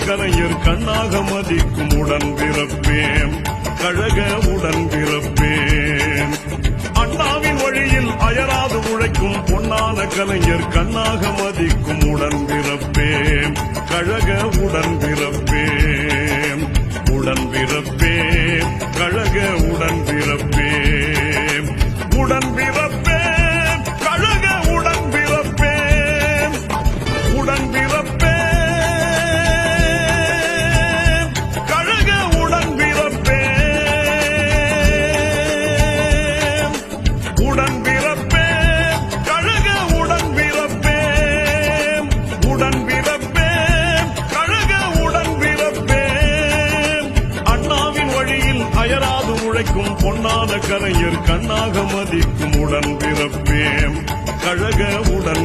கலைஞர் கண்ணாக மதிக்கும் உடன் பிறப்பேன் கழக உடன் பிறப்பேன் அண்ணாவின் வழியில் அயராது உழைக்கும் பொன்னான கலைஞர் கண்ணாக மதிக்கும் உடன் பிறப்பேன் கழக உடன் பிறப்பேன் உடன் பிறப்பேன் கழக உடன் பிறப்பேன் உடன் பிறப்பேன் கழக உடன் பிறப்பேன் உடன் பிறப்பேன் கழக உடன் பிறப்பேன் உடன் பிறப்பேன் கழக உடன் பிறப்பேன் உடன் பிறப்பேன் கழக உடன் பிறப்பேன் அண்ணாவின் வழியில் அயராது உழைக்கும் பொன்னான கலைஞர் கண்ணாக மதிக்கும் உடன் பிறப்பேன் கழக உடன்